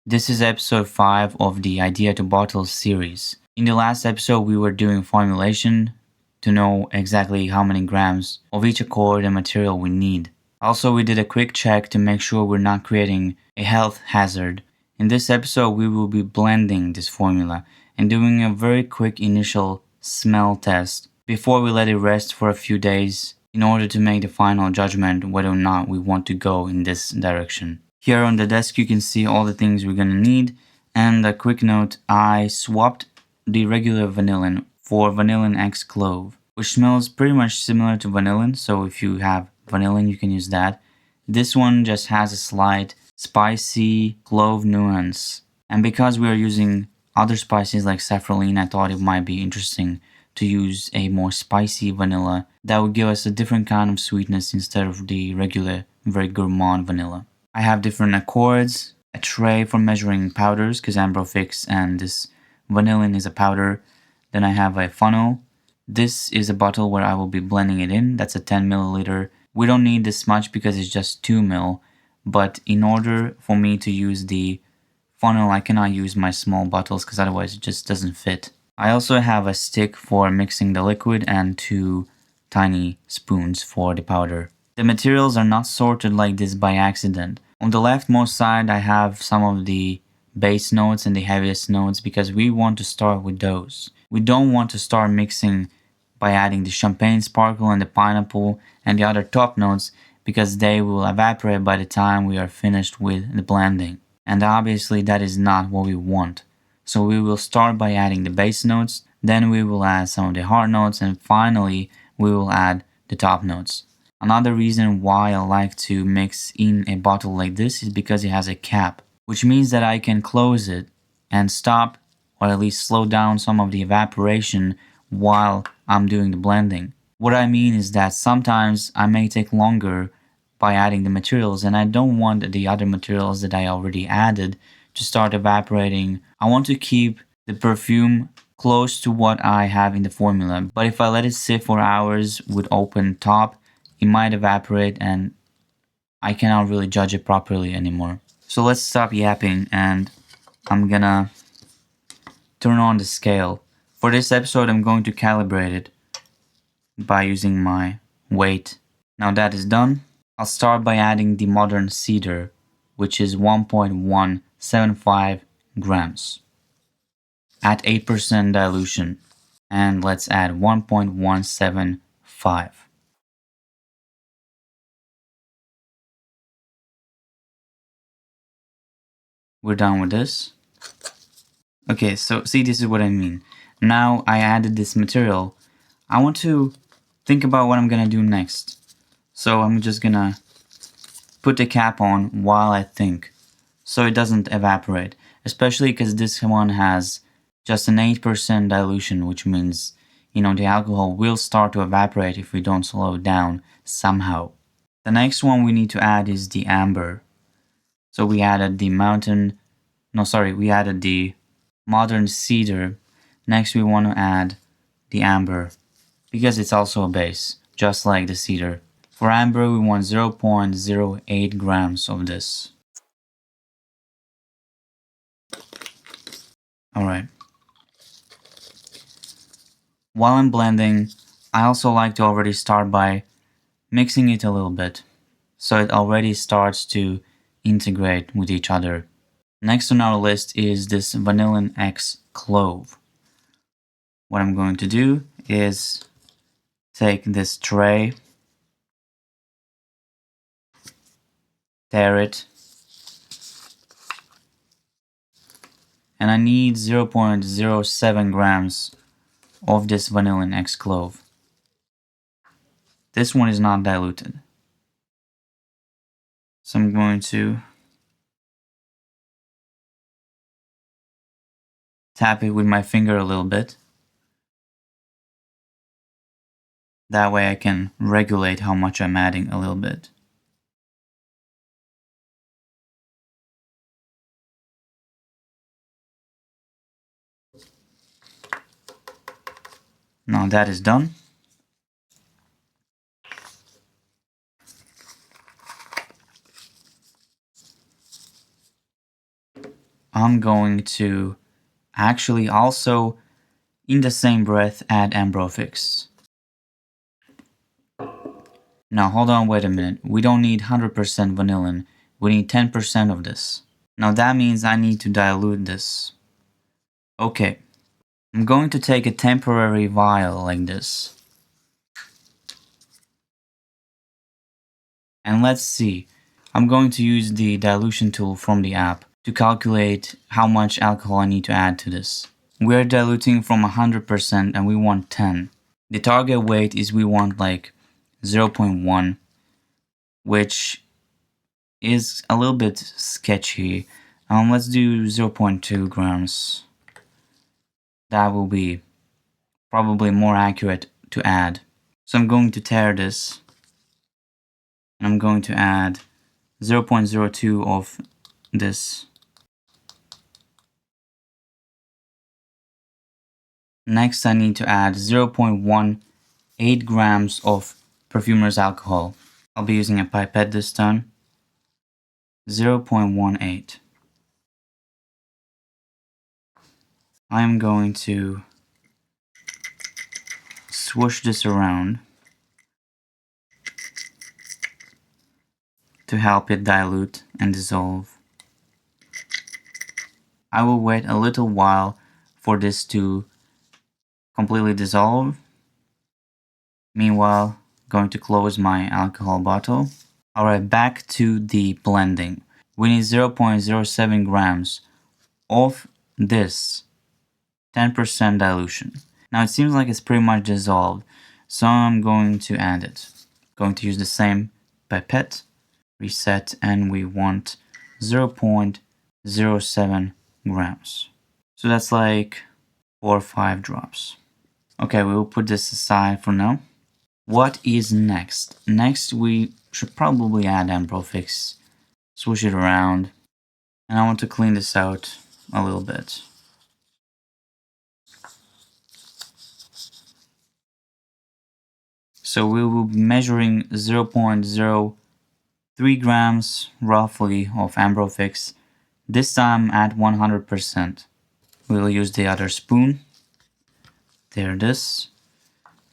This is episode 5 of the Idea to Bottle series. In the last episode, we were doing formulation to know exactly how many grams of each accord and material we need. Also, we did a quick check to make sure we're not creating a health hazard. In this episode, we will be blending this formula and doing a very quick initial smell test before we let it rest for a few days in order to make the final judgment whether or not we want to go in this direction. Here on the desk you can see all the things we're gonna need, and a quick note, I swapped the regular vanillin for vanillin X clove, which smells pretty much similar to vanillin, so if you have vanillin you can use that. This one just has a slight spicy clove nuance, and because we are using other spices like saffron, I thought it might be interesting to use a more spicy vanilla that would give us a different kind of sweetness instead of the regular very gourmand vanilla. I have different accords, a tray for measuring powders because Ambro Fix and this vanillin is a powder. Then I have a funnel. This is a bottle where I will be blending it in. That's a 10 milliliter. We don't need this much because it's just 2 ml. But in order for me to use the funnel, I cannot use my small bottles because otherwise it just doesn't fit. I also have a stick for mixing the liquid and 2 tiny spoons for the powder. The materials are not sorted like this by accident. On the leftmost side I have some of the base notes and the heaviest notes because we want to start with those. We don't want to start mixing by adding the champagne sparkle and the pineapple and the other top notes because they will evaporate by the time we are finished with the blending. And obviously that is not what we want. So we will start by adding the base notes, then we will add some of the hard notes, and finally we will add the top notes. Another reason why I like to mix in a bottle like this is because it has a cap, which means that I can close it and stop or at least slow down some of the evaporation while I'm doing the blending. What I mean is that sometimes I may take longer by adding the materials and I don't want the other materials that I already added to start evaporating. I want to keep the perfume close to what I have in the formula, but if I let it sit for hours with open top, it might evaporate and I cannot really judge it properly anymore. So let's stop yapping and I'm gonna turn on the scale. For this episode I'm going to calibrate it by using my weight. Now that is done, I'll start by adding the modern cedar, which is 1.175 grams at 8% dilution, and let's add 1.175. We're done with this. Okay, so see, this is what I mean. Now I added this material. I want to think about what I'm gonna do next. So I'm just gonna put the cap on while I think, so it doesn't evaporate. Especially because this one has just an 8% dilution, which means, the alcohol will start to evaporate if we don't slow it down somehow. The next one we need to add is the amber. So we added the modern cedar. Next we want to add the amber because it's also a base, just like the cedar. For amber we want 0.08 grams of this. Alright. While I'm blending, I also like to already start by mixing it a little bit, so it already starts to integrate with each other. Next on our list is this vanillin X clove. What I'm going to do is take this tray, tear it, and I need 0.07 grams of this vanillin X clove. This one is not diluted. So I'm going to tap it with my finger a little bit. That way I can regulate how much I'm adding a little bit. Now that is done. I'm going to actually also, in the same breath, add Ambrofix. Now hold on, wait a minute. We don't need 100% vanillin. We need 10% of this. Now that means I need to dilute this. Okay. I'm going to take a temporary vial like this. And let's see. I'm going to use the dilution tool from the app to calculate how much alcohol I need to add to this. We're diluting from 100% and we want 10. The target weight is we want like 0.1, which is a little bit sketchy. Let's do 0.2 grams. That will be probably more accurate to add. So I'm going to tare this, and I'm going to add 0.02 of this. Next I need to add 0.18 grams of perfumer's alcohol. I'll be using a pipette this time. 0.18. I'm going to swoosh this around to help it dilute and dissolve. I will wait a little while for this to completely dissolve. Meanwhile, going to close my alcohol bottle. Alright, back to the blending. We need 0.07 grams of this 10% dilution. Now it seems like it's pretty much dissolved, so I'm going to add it. Going to use the same pipette, reset, and we want 0.07 grams. So that's like 4 or 5 drops. Okay, we will put this aside for now. What is next? Next we should probably add Ambrofix, swoosh it around, and I want to clean this out a little bit. So we will be measuring 0.03 grams roughly of Ambrofix, this time at 100%. We will use the other spoon. There it is.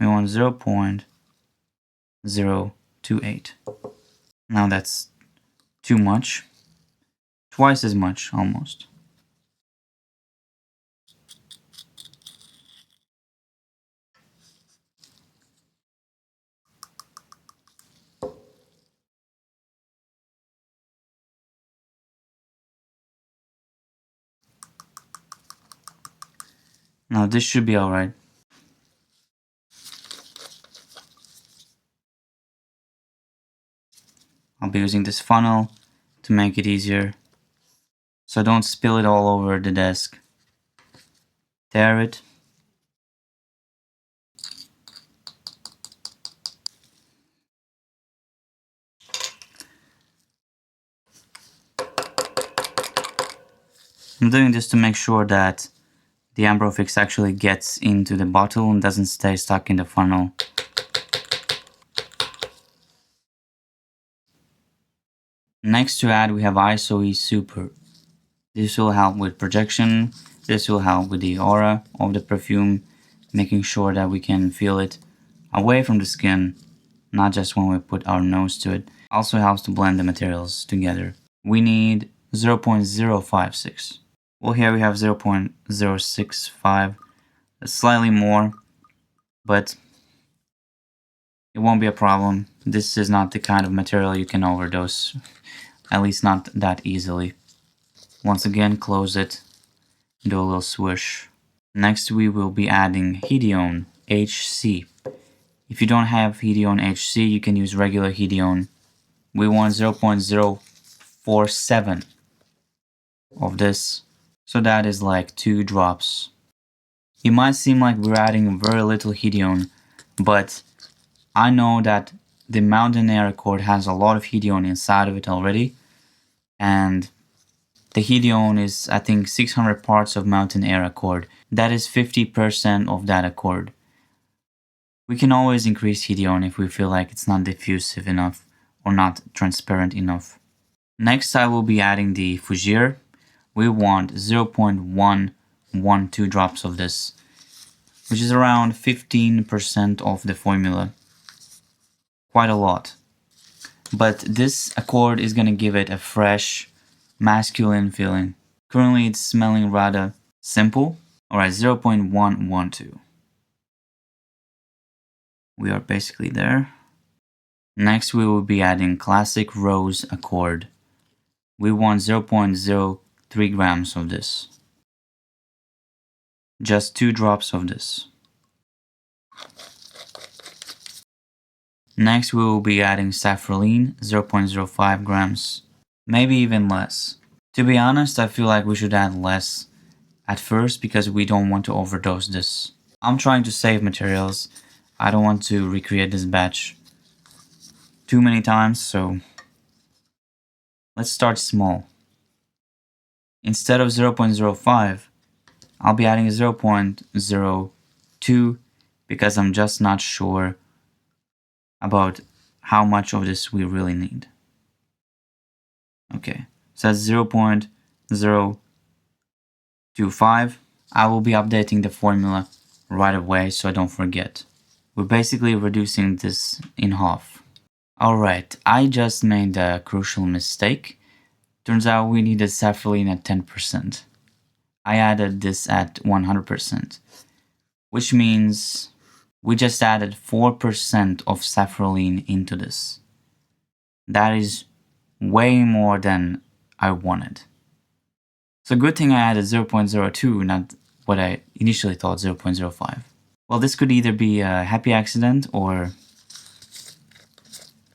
We want 0.028. Now that's too much. Twice as much almost. Now this should be alright. I'll be using this funnel to make it easier, so don't spill it all over the desk. Tare it. I'm doing this to make sure that the Ambrofix actually gets into the bottle and doesn't stay stuck in the funnel. Next to add we have ISO-E Super. This will help with projection, this will help with the aura of the perfume, making sure that we can feel it away from the skin, not just when we put our nose to it. Also helps to blend the materials together. We need 0.056. Well, here we have 0.065. That's slightly more, but it won't be a problem. This is not the kind of material you can overdose, at least not that easily. Once again, close it, do a little swish. Next we will be adding Hedione HC. If you don't have Hedione HC, you can use regular Hedione. We want 0.047 of this, so that is like 2 drops. It might seem like we're adding very little Hedione, but I know that the Mountain Air Accord has a lot of Hedione inside of it already, and the Hedione is, I think, 600 parts of Mountain Air Accord. That is 50% of that accord. We can always increase Hedione if we feel like it's not diffusive enough or not transparent enough. Next I will be adding the Fougere, we want 0.112 drops of this, which is around 15% of the formula. Quite a lot. But this accord is gonna give it a fresh, masculine feeling. Currently it's smelling rather simple. Alright, 0.112. We are basically there. Next we will be adding classic rose accord. We want 0.03 grams of this. Just 2 drops of this. Next we will be adding saffroline, 0.05 grams. Maybe even less. To be honest, I feel like we should add less at first because we don't want to overdose this. I'm trying to save materials. I don't want to recreate this batch too many times, so let's start small. Instead of 0.05, I'll be adding 0.02 because I'm just not sure about how much of this we really need. Okay, so that's 0.025. I will be updating the formula right away so I don't forget. We're basically reducing this in half. Alright, I just made a crucial mistake. Turns out we needed saffroline at 10%. I added this at 100%, which means we just added 4% of saffroline into this. That is way more than I wanted. So good thing I added 0.02, not what I initially thought, 0.05. Well, this could either be a happy accident or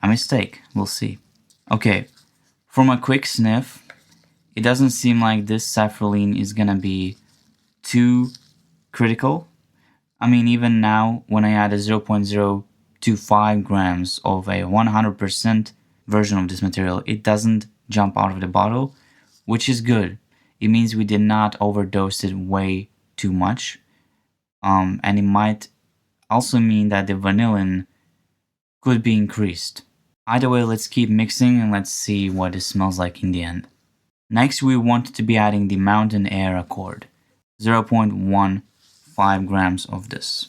a mistake. We'll see. Okay, from a quick sniff, it doesn't seem like this saffroline is gonna be too critical. I mean, even now, when I add a 0.025 grams of a 100% version of this material, it doesn't jump out of the bottle, which is good. It means we did not overdose it way too much. And it might also mean that the vanillin could be increased. Either way, let's keep mixing and let's see what it smells like in the end. Next, we want to be adding the mountain air accord, 0.15 grams of this.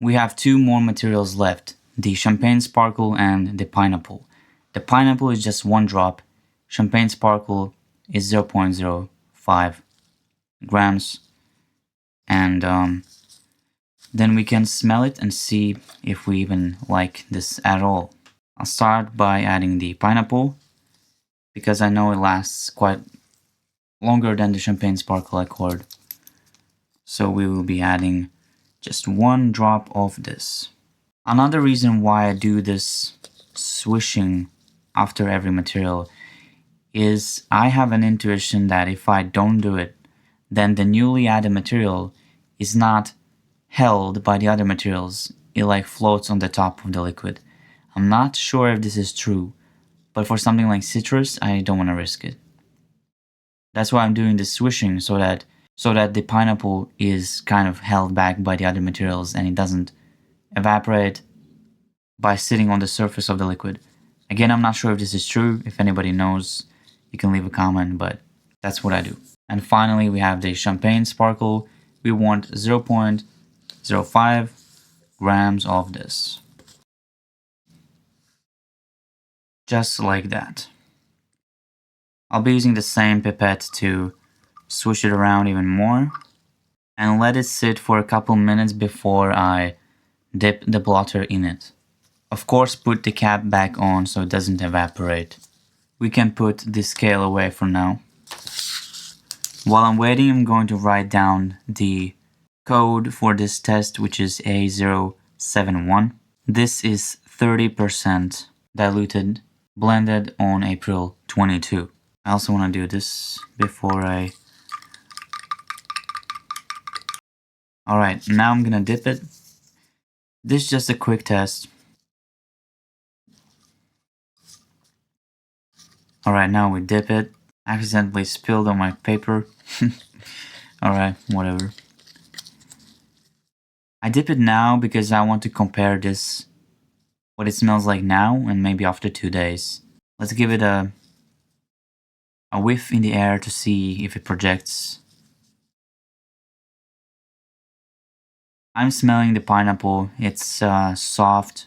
We have 2 more materials left, the champagne sparkle and the pineapple. The pineapple is just 1 drop, champagne sparkle is 0.05 grams, and then we can smell it and see if we even like this at all. I'll start by adding the pineapple because I know it lasts quite longer than the champagne sparkle accord. So we will be adding just 1 drop of this. Another reason why I do this swishing after every material is I have an intuition that if I don't do it, then the newly added material is not held by the other materials. It like floats on the top of the liquid. I'm not sure if this is true, but for something like citrus, I don't want to risk it. That's why I'm doing this swishing so that the pineapple is kind of held back by the other materials and it doesn't evaporate by sitting on the surface of the liquid. Again, I'm not sure if this is true. If anybody knows, you can leave a comment, but that's what I do. And finally, we have the champagne sparkle. We want 0.05 grams of this. Just like that. I'll be using the same pipette to swish it around even more and let it sit for a couple minutes before I dip the blotter in it. Of course, put the cap back on so it doesn't evaporate. We can put the scale away for now. While I'm waiting, I'm going to write down the code for this test, which is A071. This is 30% diluted, blended on April 22. I also want to do this before I... Alright, now I'm gonna dip it. This is just a quick test. Alright, now we dip it. Accidentally spilled on my paper. Alright, whatever. I dip it now because I want to compare this what it smells like now and maybe after 2 days. Let's give it a whiff in the air to see if it projects. I'm smelling the pineapple. It's soft.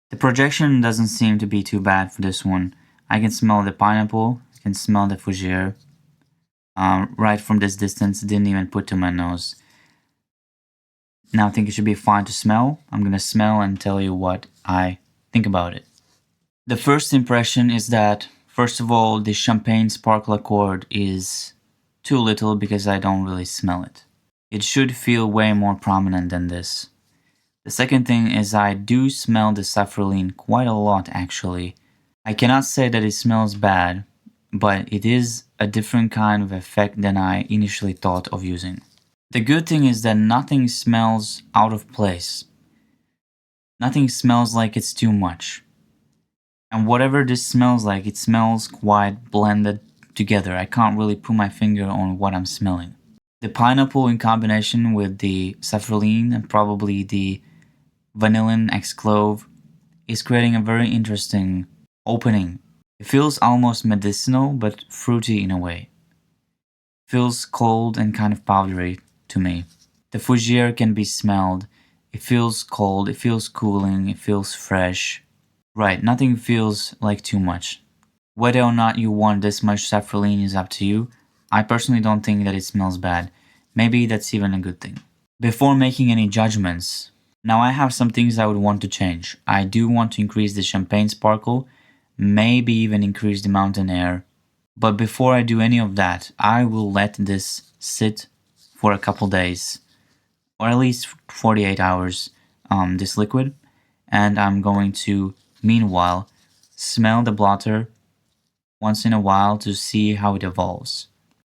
The projection doesn't seem to be too bad for this one. I can smell the pineapple. I can smell the fougere. Right from this distance, didn't even put to my nose. Now I think it should be fine to smell. I'm gonna smell and tell you what I think about it. The first impression is that, first of all, the champagne sparkle accord is too little because I don't really smell it. It should feel way more prominent than this. The second thing is I do smell the safralin quite a lot actually. I cannot say that it smells bad, but it is a different kind of effect than I initially thought of using. The good thing is that nothing smells out of place. Nothing smells like it's too much. And whatever this smells like, it smells quite blended together. I can't really put my finger on what I'm smelling. The pineapple in combination with the safralin and probably the vanillin x clove is creating a very interesting opening. It feels almost medicinal but fruity in a way. It feels cold and kind of powdery to me. The fougere can be smelled. It feels cold, it feels cooling, it feels fresh. Right, nothing feels like too much. Whether or not you want this much safralin is up to you. I personally don't think that it smells bad. Maybe that's even a good thing. Before making any judgments, now I have some things I would want to change. I do want to increase the champagne sparkle, maybe even increase the mountain air. But before I do any of that, I will let this sit for a couple days, or at least 48 hours, this liquid. And I'm going to, meanwhile, smell the blotter once in a while to see how it evolves.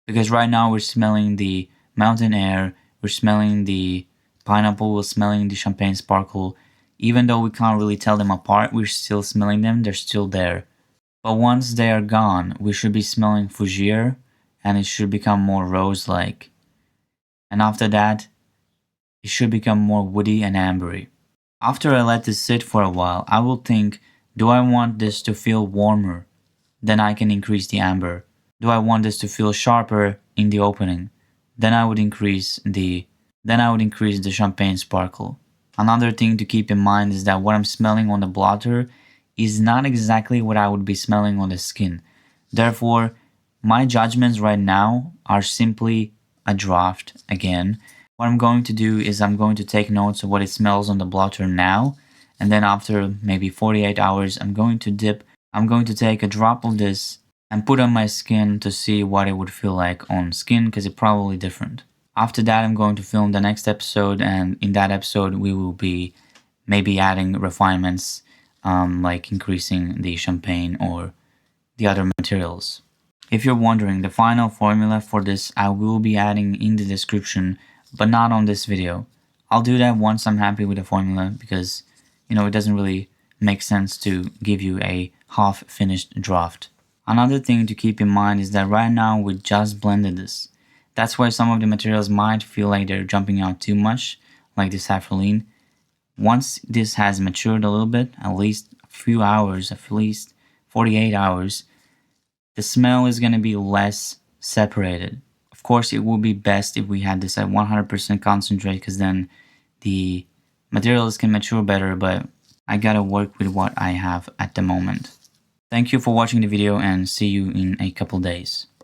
Because right now we're smelling the mountain air, we're smelling the pineapple, we're smelling the champagne sparkle. Even though we can't really tell them apart, we're still smelling them, they're still there. But once they are gone, we should be smelling fougere, and it should become more rose-like. And after that, it should become more woody and ambery. After I let this sit for a while, I will think, do I want this to feel warmer? Then I can increase the amber. Do I want this to feel sharper in the opening? Then I would increase the champagne sparkle. Another thing to keep in mind is that what I'm smelling on the blotter is not exactly what I would be smelling on the skin. Therefore, my judgments right now are simply a draft again. What I'm going to do is I'm going to take notes of what it smells on the blotter now, and then after maybe 48 hours I'm going to take a drop of this and put on my skin to see what it would feel like on skin, because it's probably different. After that I'm going to film the next episode, and in that episode we will be maybe adding refinements, like increasing the champagne or the other materials. If you're wondering, the final formula for this I will be adding in the description, but not on this video. I'll do that once I'm happy with the formula, because it doesn't really make sense to give you a half-finished draft. Another thing to keep in mind is that right now we just blended this. That's why some of the materials might feel like they're jumping out too much, like the safralin. Once this has matured a little bit, at least a few hours, at least 48 hours, the smell is going to be less separated. Of course, it would be best if we had this at 100% concentrate, because then the materials can mature better, but I gotta work with what I have at the moment. Thank you for watching the video, and see you in a couple days.